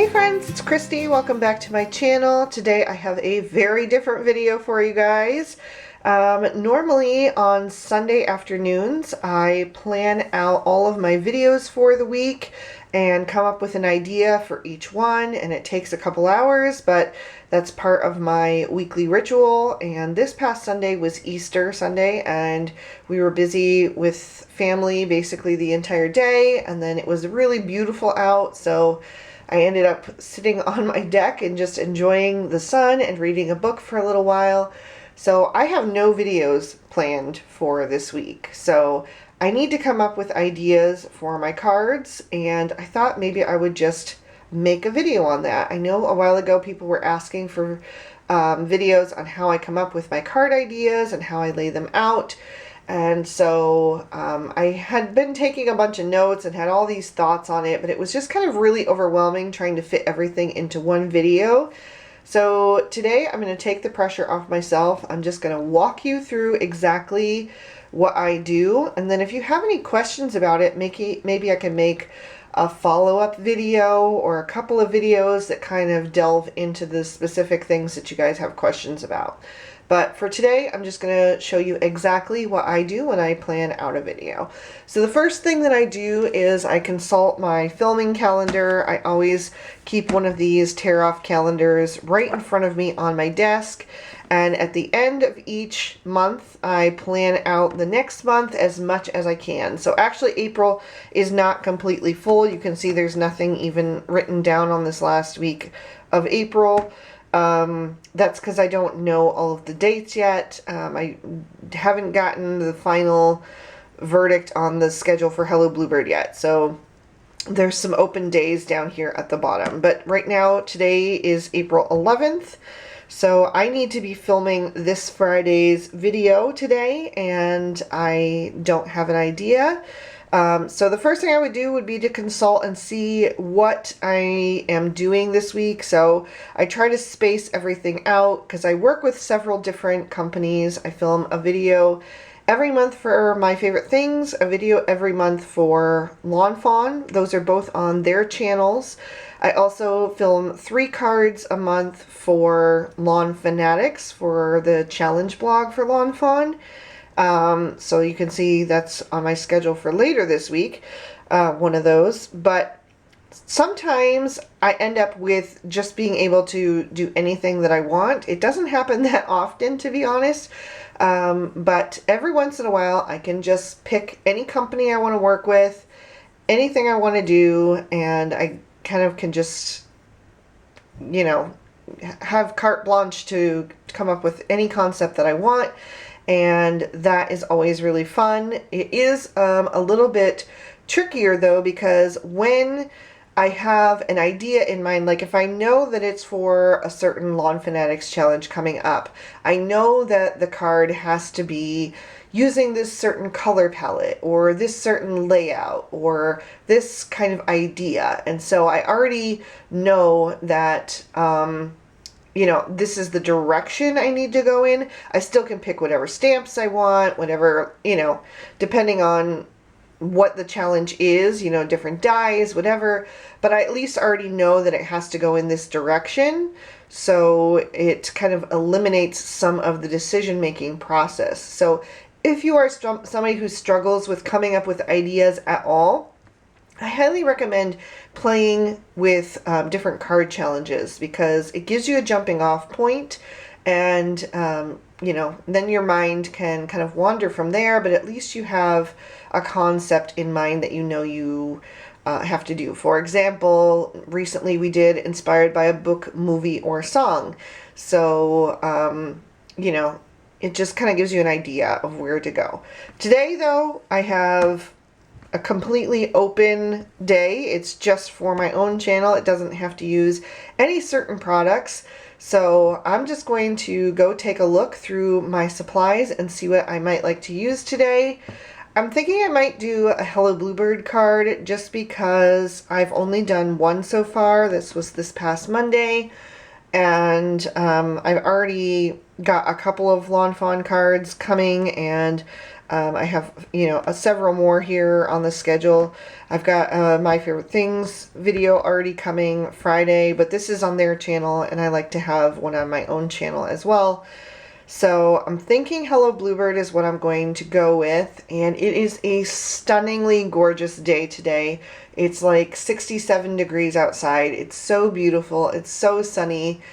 Hey friends, it's Christy. Welcome back to my channel. Today I have a very different video for you guys. Normally on Sunday afternoons I plan out all of my videos for the week and come up with an idea for each one, and it takes a couple hours, but that's part of my weekly ritual. And this past Sunday was Easter Sunday and we were busy with family basically the entire day, and then it was really beautiful out, so I ended up sitting on my deck and just enjoying the sun and reading a book for a little while. So I have no videos planned for this week. So I need to come up with ideas for my cards, and I thought maybe I would just make a video on that. I know a while ago people were asking for videos on how I come up with my card ideas and how I lay them out. And so I had been taking a bunch of notes and had all these thoughts on it, but it was just kind of really overwhelming trying to fit everything into one video. So today I'm going to take the pressure off myself. I'm just going to walk you through exactly what I do. And then if you have any questions about it, maybe I can make a follow-up video or a couple of videos that kind of delve into the specific things that you guys have questions about. But for today, I'm just going to show you exactly what I do when I plan out a video. So the first thing that I do is I consult my filming calendar. I always keep one of these tear-off calendars right in front of me on my desk. And at the end of each month, I plan out the next month as much as I can. So actually April is not completely full. You can see there's nothing even written down on this last week of April. That's because I don't know all of the dates yet. I haven't gotten the final verdict on the schedule for Hello Bluebird yet. So there's some open days down here at the bottom. But right now, today is April 11th. So I need to be filming this Friday's video today, and I don't have an idea. So the first thing I would do would be to consult and see what I am doing this week. So I try to space everything out because I work with several different companies. I film a video every month for My Favorite Things, a video every month for Lawn Fawn. Those are both on their channels. I also film 3 cards a month for Lawn Fanatics for the challenge blog for Lawn Fawn. So you can see that's on my schedule for later this week, one of those. But sometimes I end up with just being able to do anything that I want. It doesn't happen that often, to be honest. But every once in a while I can just pick any company I want to work with, anything I want to do, and I kind of can just, you know, have carte blanche to come up with any concept that I want. And that is always really fun. It is a little bit trickier though, because when I have an idea in mind, like if I know that it's for a certain Lawn Fanatics challenge coming up, I know that the card has to be using this certain color palette or this certain layout or this kind of idea. And so I already know that you know, this is the direction I need to go in. I still can pick whatever stamps I want, whatever, you know, depending on what the challenge is, you know, different dies, whatever. But I at least already know that it has to go in this direction. So it kind of eliminates some of the decision-making process. So if you are somebody who struggles with coming up with ideas at all, I highly recommend playing with different card challenges because it gives you a jumping off point, and you know, then your mind can kind of wander from there, but at least you have a concept in mind that you know you have to do. For example, recently we did inspired by a book, movie, or song. So you know, it just kind of gives you an idea of where to go. Today though, I have a completely open day. It's just for my own channel. It doesn't have to use any certain products. So I'm just going to go take a look through my supplies and see what I might like to use today. I'm thinking I might do a Hello Bluebird card just because I've only done one so far. This was this past Monday. And I've already got a couple of Lawn Fawn cards coming, and I have, you know, several more here on the schedule. I've got My Favorite Things video already coming Friday, but this is on their channel, and I like to have one on my own channel as well. So I'm thinking Hello Bluebird is what I'm going to go with, and it is a stunningly gorgeous day today. It's like 67 degrees outside. It's so beautiful. It's so sunny.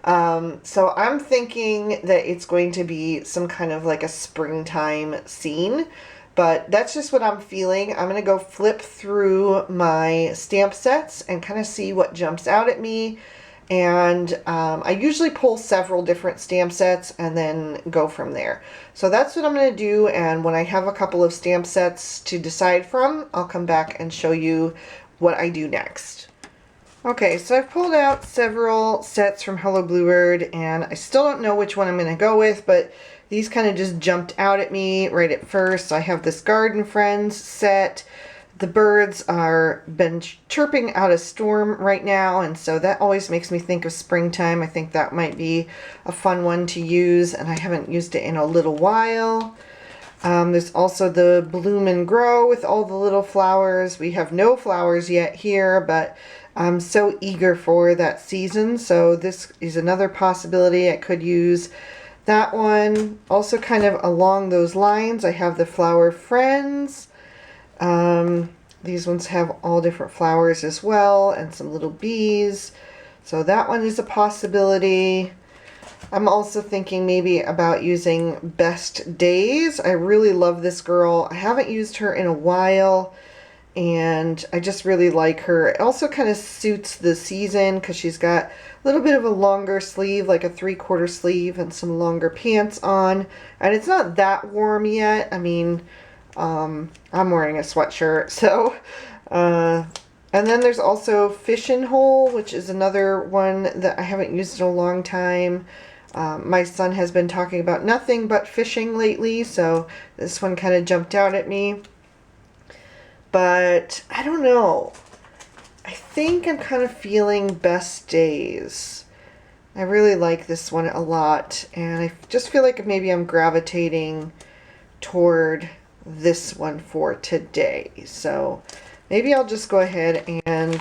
So I'm thinking that it's going to be some kind of like a springtime scene, but that's just what I'm feeling. I'm going to go flip through my stamp sets and kind of see what jumps out at me. And I usually pull several different stamp sets and then go from there. So that's what I'm going to do, and when I have a couple of stamp sets to decide from, I'll come back and show you what I do next. Okay, so I've pulled out several sets from Hello Bluebird, and I still don't know which one I'm going to go with, but these kind of just jumped out at me right at first. I have this Garden Friends set. The birds are been chirping out a storm right now, and so that always makes me think of springtime. I think that might be a fun one to use, and I haven't used it in a little while. There's also the Bloom and Grow with all the little flowers. We have no flowers yet here, but I'm so eager for that season, so this is another possibility. I could use that one. Also kind of along those lines, I have the Flower Friends. These ones have all different flowers as well, and some little bees. So that one is a possibility. I'm also thinking maybe about using Best Days. I really love this girl. I haven't used her in a while, and I just really like her. It also kind of suits the season because she's got a little bit of a longer sleeve, like a 3/4 sleeve, and some longer pants on. And it's not that warm yet. I mean, I'm wearing a sweatshirt, so, and then there's also Fish and Hole, which is another one that I haven't used in a long time. My son has been talking about nothing but fishing lately, so this one kind of jumped out at me. But I don't know. I think I'm kind of feeling Best Days. I really like this one a lot, and I just feel like maybe I'm gravitating toward this one for today. So maybe I'll just go ahead and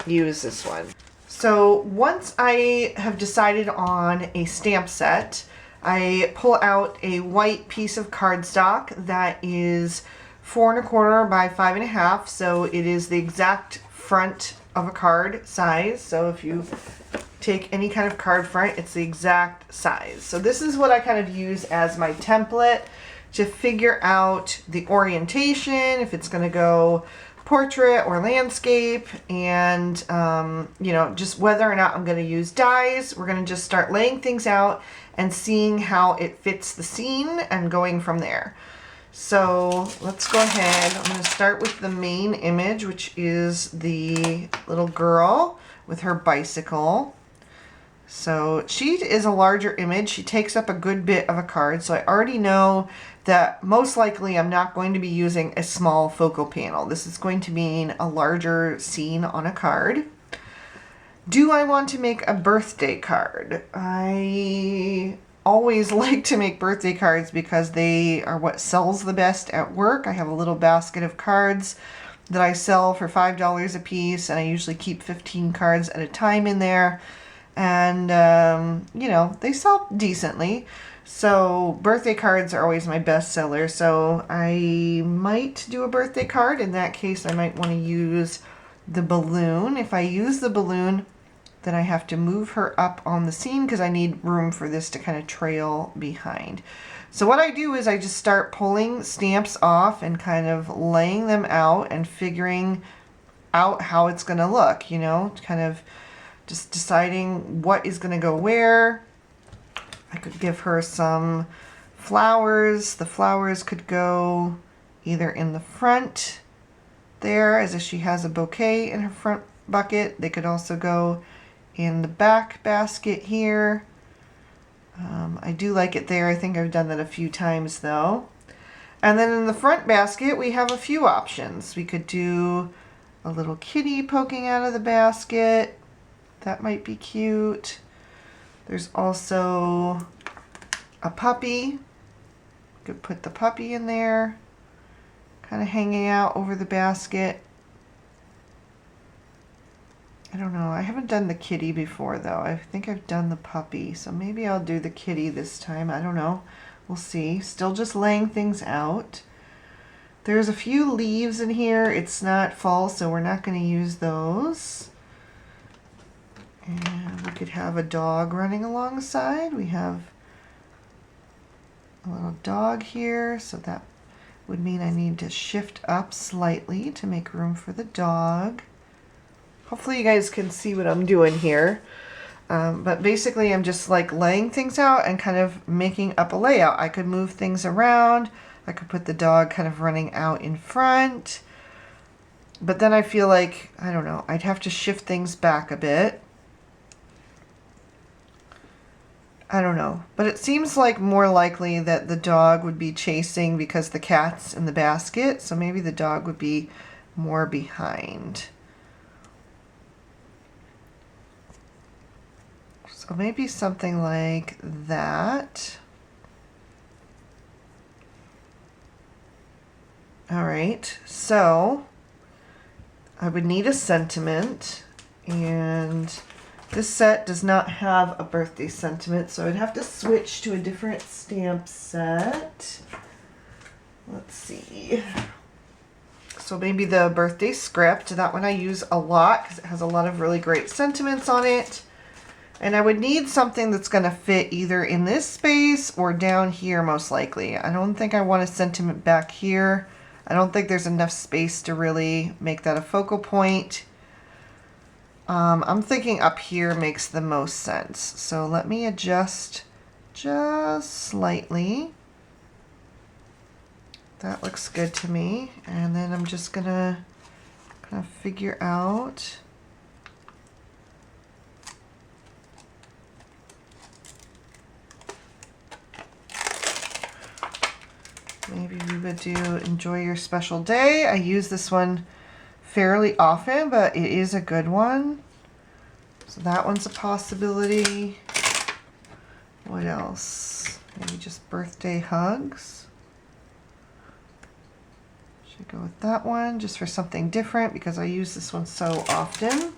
use this one. So once I have decided on a stamp set, I pull out a white piece of cardstock that is 4 1/4 by 5 1/2. So it is the exact front of a card size. So if you take any kind of card front, it's the exact size. So this is what I kind of use as my template to figure out the orientation, if it's going to go portrait or landscape, and you know, just whether or not I'm going to use dies. We're going to just start laying things out and seeing how it fits the scene and going from there. So let's go ahead. I'm going to start with the main image, which is the little girl with her bicycle. So she is a larger image. She takes up a good bit of a card, so I already know that most likely I'm not going to be using a small focal panel. This is going to mean a larger scene on a card. Do I want to make a birthday card? I always like to make birthday cards because they are what sells the best at work. I have a little basket of cards that I sell for $5 a piece, and I usually keep 15 cards at a time in there. And, you know, they sell decently. So birthday cards are always my best seller. So I might do a birthday card. In that case, I might want to use the balloon. If I use the balloon, then I have to move her up on the scene because I need room for this to kind of trail behind. So what I do is I just start pulling stamps off and kind of laying them out and figuring out how it's going to look, you know, kind of just deciding what is going to go where. I could give her some flowers. The flowers could go either in the front there, as if she has a bouquet in her front bucket. They could also go in the back basket here. I do like it there. I think I've done that a few times though. And then in the front basket, we have a few options. We could do a little kitty poking out of the basket. That might be cute. There's also a puppy Could put the puppy in there, kind of hanging out over the basket. I don't know. I haven't done the kitty before though. I think I've done the puppy, so maybe I'll do the kitty this time. I don't know. We'll see. Still just laying things out. There's a few leaves in here. It's not fall, so we're not going to use those. And we could have a dog running alongside. We have a little dog here, so that would mean I need to shift up slightly to make room for the dog. Hopefully you guys can see what I'm doing here. But basically I'm just like laying things out and kind of making up a layout. I could move things around. I could put the dog kind of running out in front. But then I feel like, I don't know, I'd have to shift things back a bit. I don't know. But it seems like more likely that the dog would be chasing because the cat's in the basket. So maybe the dog would be more behind. So maybe something like that. All right, so I would need a sentiment, and this set does not have a birthday sentiment, so I'd have to switch to a different stamp set. Let's see. So maybe the birthday script, that one I use a lot because it has a lot of really great sentiments on it. And I would need something that's going to fit either in this space or down here most likely. I don't think I want a sentiment back here. I don't think there's enough space to really make that a focal point. I'm thinking up here makes the most sense. So let me adjust just slightly. That looks good to me. And then I'm just going to kind of figure out. Maybe we would do Enjoy Your Special Day. I use this one fairly often, but it is a good one. So that one's a possibility. What else? Maybe just birthday hugs. Should go with that one just for something different because I use this one so often.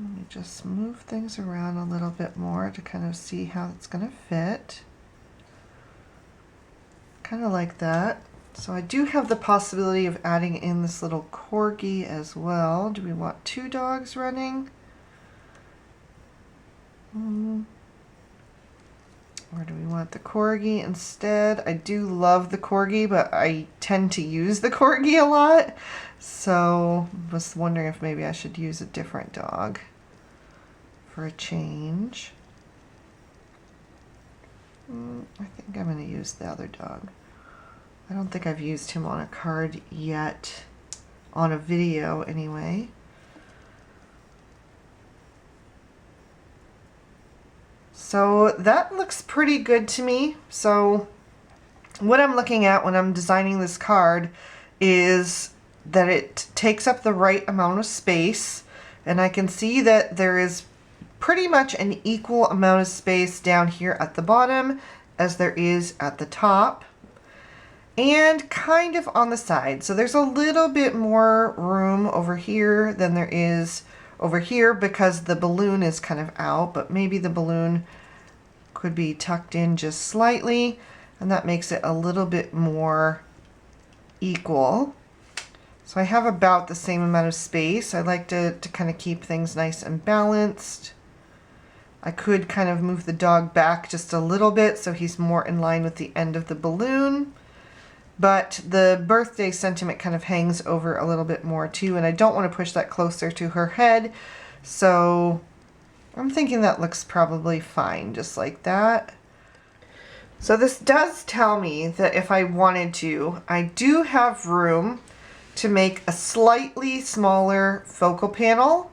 Let me just move things around a little bit more to kind of see how it's going to fit. Kind of like that. So I do have the possibility of adding in this little corgi as well. Do we want two dogs running? Or do we want the corgi instead? I do love the corgi, but I tend to use the corgi a lot. So I was wondering if maybe I should use a different dog for a change. I think I'm going to use the other dog. I don't think I've used him on a card yet, on a video anyway. So that looks pretty good to me. So what I'm looking at when I'm designing this card is that it takes up the right amount of space, and I can see that there is pretty much an equal amount of space down here at the bottom as there is at the top, and kind of on the side. So there's a little bit more room over here than there is over here because the balloon is kind of out, but maybe the balloon could be tucked in just slightly, and that makes it a little bit more equal. So I have about the same amount of space. I like to kind of keep things nice and balanced. I could kind of move the dog back just a little bit so he's more in line with the end of the balloon. But the birthday sentiment kind of hangs over a little bit more too, and I don't want to push that closer to her head. So I'm thinking that looks probably fine, just like that. So this does tell me that if I wanted to, I do have room to make a slightly smaller focal panel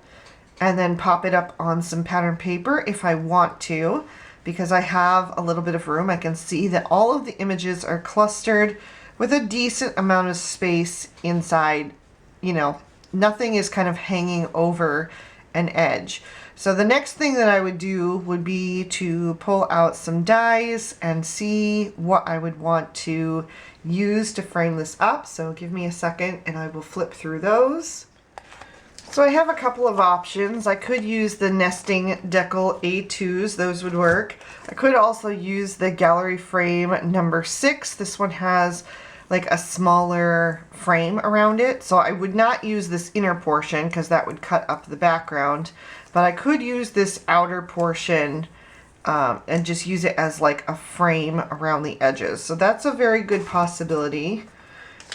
and then pop it up on some pattern paper if I want to, because I have a little bit of room. I can see that all of the images are clustered with a decent amount of space inside. You know, nothing is kind of hanging over an edge. So the next thing that I would do would be to pull out some dies and see what I would want to use to frame this up. So give me a second and I will flip through those. So I have a couple of options. I could use the nesting decal A2s, those would work. I could also use the gallery frame number 6. This one has like a smaller frame around it. So I would not use this inner portion because that would cut up the background. But I could use this outer portion and just use it as like a frame around the edges. So that's a very good possibility.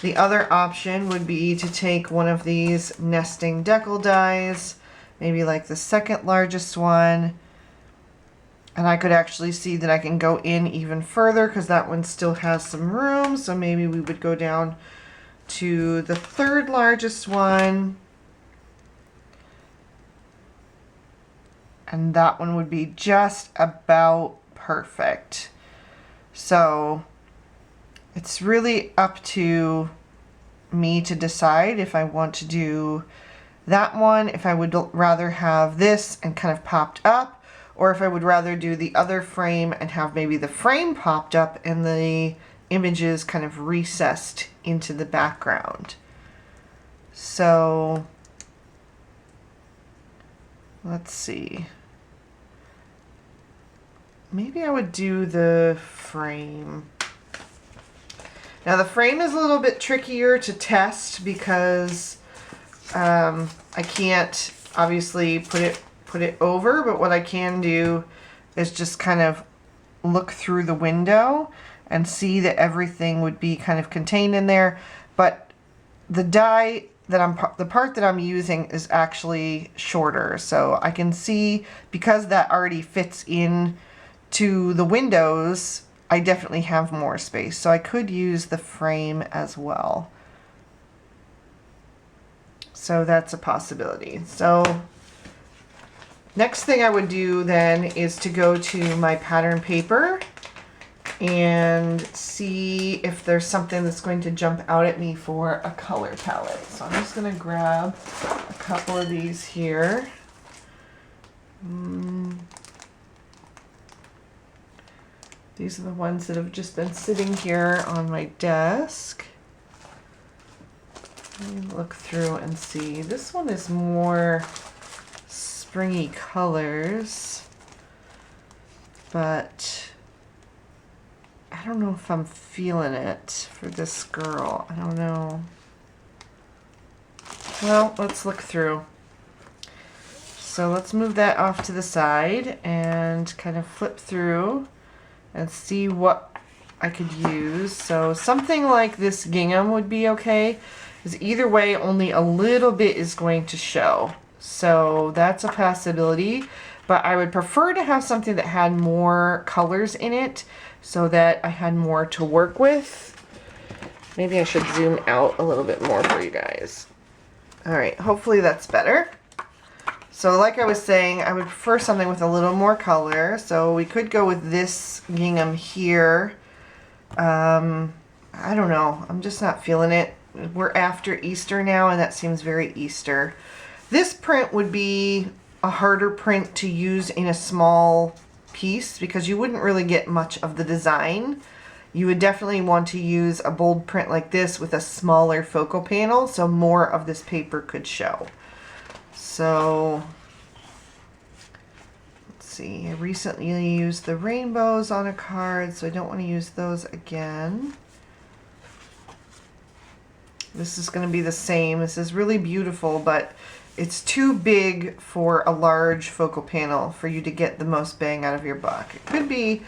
The other option would be to take one of these nesting decal dies, maybe like the second largest one. And I could actually see that I can go in even further because that one still has some room. So maybe we would go down to the third largest one. And that one would be just about perfect. So it's really up to me to decide if I want to do that one, if I would rather have this and kind of popped up, or if I would rather do the other frame and have maybe the frame popped up and the images kind of recessed into the background. So let's see. Maybe I would do the frame. Now the frame is a little bit trickier to test because I can't obviously put it over, but what I can do is just kind of look through the window and see that everything would be kind of contained in there. But the die that the part that I'm using is actually shorter, so I can see because that already fits in to the windows, I definitely have more space. So I could use the frame as well. So that's a possibility. So next thing I would do then is to go to my pattern paper and see if there's something that's going to jump out at me for a color palette. So I'm just going to grab a couple of these here. These are the ones that have just been sitting here on my desk. Let me look through and see. This one is more springy colors, but I don't know if I'm feeling it for this girl. I don't know. Well, let's look through. So let's move that off to the side and kind of flip through and see what I could use. So something like this gingham would be okay, because either way only a little bit is going to show. So that's a possibility, but I would prefer to have something that had more colors in it so that I had more to work with. Maybe I should zoom out a little bit more for you guys. All right, hopefully that's better. So like I was saying, I would prefer something with a little more color. So we could go with this gingham here. I don't know. I'm just not feeling it. We're after Easter now, and that seems very Easter. This print would be a harder print to use in a small piece because you wouldn't really get much of the design. You would definitely want to use a bold print like this with a smaller focal panel so more of this paper could show. So let's see, I recently used the rainbows on a card, so I don't want to use those again. This is going to be the same. This is really beautiful, but it's too big for a large focal panel for you to get the most bang out of your buck. It could be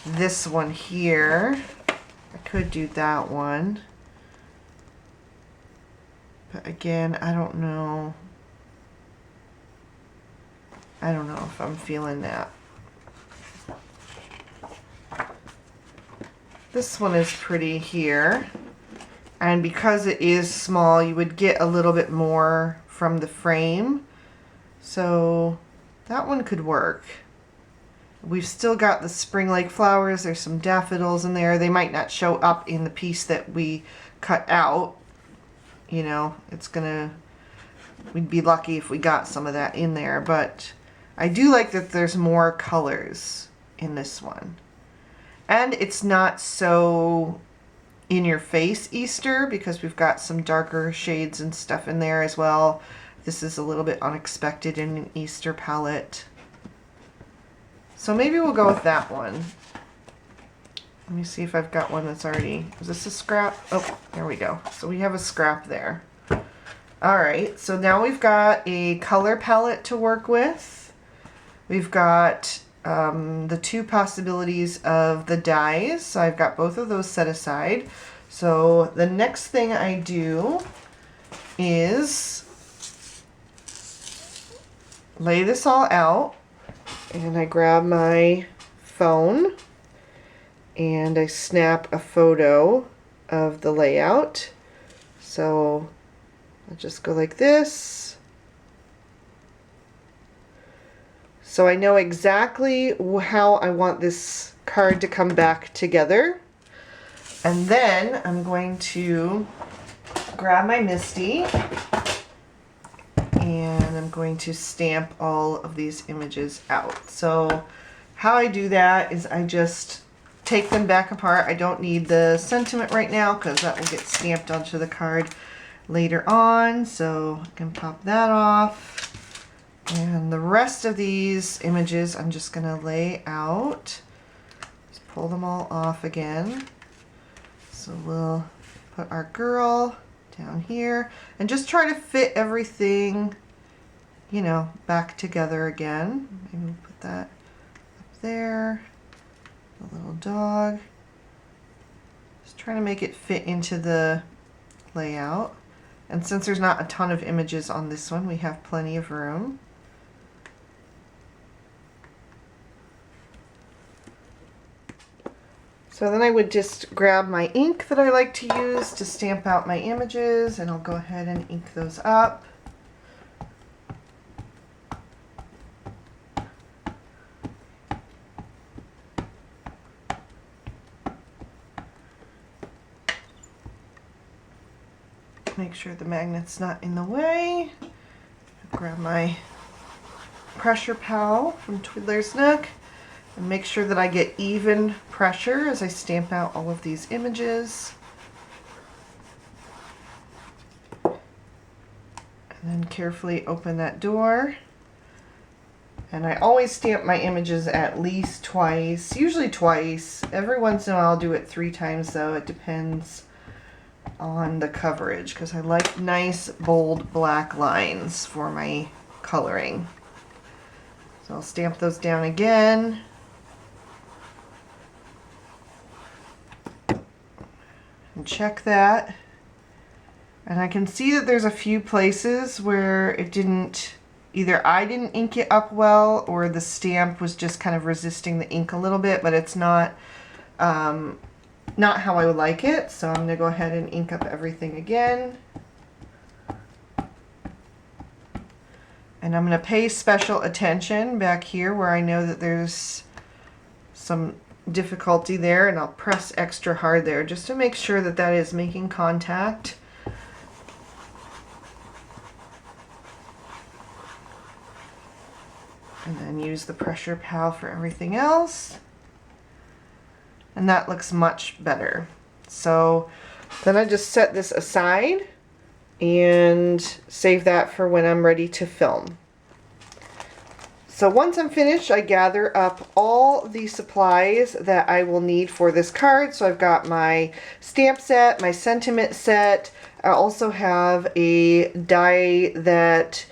this one here. I could do that one. But again, I don't know. I don't know if I'm feeling that. This one is pretty here. And because it is small, you would get a little bit more from the frame. So that one could work. We've still got the spring lake flowers. There's some daffodils in there. They might not show up in the piece that we cut out. You know, it's gonna we'd be lucky if we got some of that in there, but I do like that there's more colors in this one. And it's not so in your face Easter because we've got some darker shades and stuff in there as well. This is a little bit unexpected in an Easter palette. So maybe we'll go with that one. Let me see if I've got one that's already, is this a scrap? Oh, there we go. So we have a scrap there. All right, so now we've got a color palette to work with. We've got the two possibilities of the dyes. So I've got both of those set aside. So the next thing I do is lay this all out, and I grab my phone and I snap a photo of the layout. So I'll just go like this. So I know exactly how I want this card to come back together. And then I'm going to grab my Misty and I'm going to stamp all of these images out. So how I do that is I just take them back apart. I don't need the sentiment right now because that will get stamped onto the card later on. So I can pop that off. And the rest of these images I'm just going to lay out. Just pull them all off again. So we'll put our girl down here and just try to fit everything, you know, back together again. Maybe we'll put that up there. The little dog. Just trying to make it fit into the layout. And since there's not a ton of images on this one, we have plenty of room. So then I would just grab my ink that I like to use to stamp out my images, and I'll go ahead and ink those up. Make sure the magnet's not in the way. Grab my pressure pal from Twiddler's Nook and make sure that I get even pressure as I stamp out all of these images. And then carefully open that door. And I always stamp my images at least twice, usually twice. Every once in a while I'll do it 3 times though. It depends on the coverage because I like nice bold black lines for my coloring. So I'll stamp those down again. And check that. And I can see that there's a few places where it didn't, either I didn't ink it up well or the stamp was just kind of resisting the ink a little bit, but it's not not how I would like it. So I'm going to go ahead and ink up everything again. And I'm going to pay special attention back here where I know that there's some difficulty there, and I'll press extra hard there just to make sure that that is making contact. And then use the pressure pal for everything else. And that looks much better. So then I just set this aside and save that for when I'm ready to film. So once I'm finished, I gather up all the supplies that I will need for this card. So I've got my stamp set, my sentiment set. I also have a die that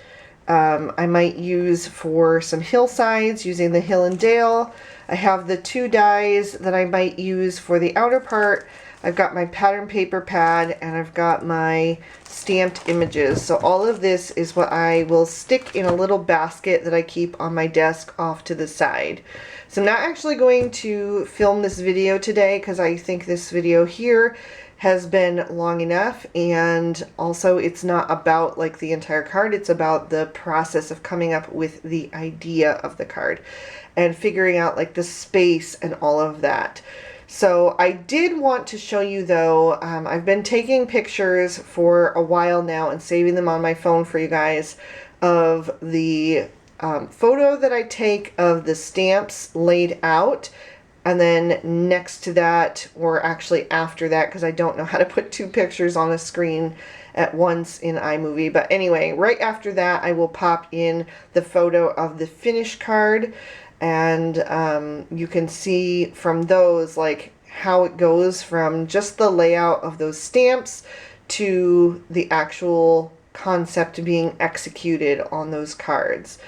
I might use for some hillsides using the Hill and Dale. I have the 2 dies that I might use for the outer part. I've got my pattern paper pad and I've got my stamped images. So all of this is what I will stick in a little basket that I keep on my desk off to the side. So I'm not actually going to film this video today because I think this video here has been long enough, and also it's not about like the entire card, it's about the process of coming up with the idea of the card and figuring out like the space and all of that. So I did want to show you though, I've been taking pictures for a while now and saving them on my phone for you guys of the photo that I take of the stamps laid out, and then next to that, or actually after that, because I don't know how to put two pictures on a screen at once in iMovie. But anyway, right after that, I will pop in the photo of the finished card, and you can see from those like how it goes from just the layout of those stamps to the actual concept being executed on those cards.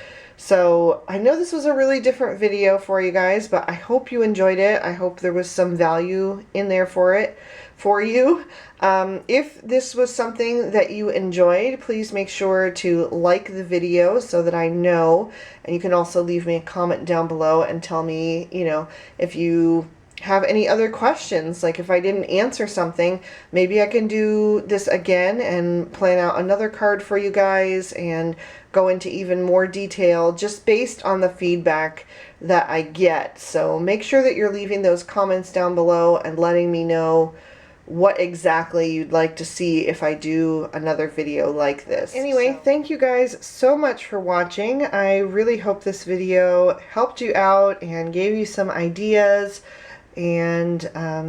So I know this was a really different video for you guys, but I hope you enjoyed it. I hope there was some value in there for you. If this was something that you enjoyed, please make sure to like the video so that I know. And you can also leave me a comment down below and tell me, you know, if you have any other questions. Like if I didn't answer something, maybe I can do this again and plan out another card for you guys and go into even more detail just based on the feedback that I get. So make sure that you're leaving those comments down below and letting me know what exactly you'd like to see if I do another video like this. Anyway, thank you guys so much for watching. I really hope this video helped you out and gave you some ideas, and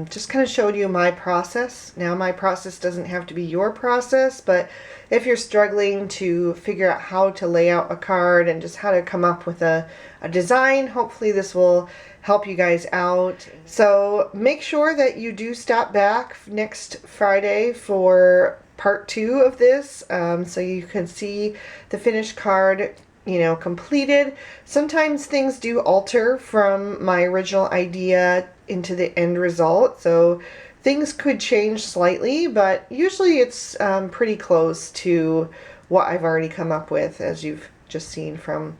just kind of showed you my process. Now my process doesn't have to be your process, but if you're struggling to figure out how to lay out a card and just how to come up with a design, hopefully this will help you guys out. So make sure that you do stop back next Friday for part 2 of this, so you can see the finished card, you know, completed. Sometimes things do alter from my original idea into the end result, so things could change slightly, but usually it's pretty close to what I've already come up with, as you've just seen from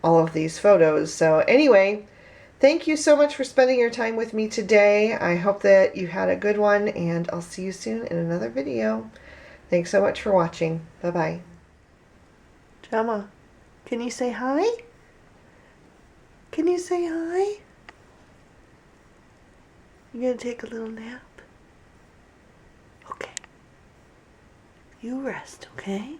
all of these photos. So anyway, thank you so much for spending your time with me today. I hope that you had a good one, and I'll see you soon in another video. Thanks so much for watching. Bye-bye. Gemma, can you say hi? Can you say hi? You gonna take a little nap? Okay. You rest, okay?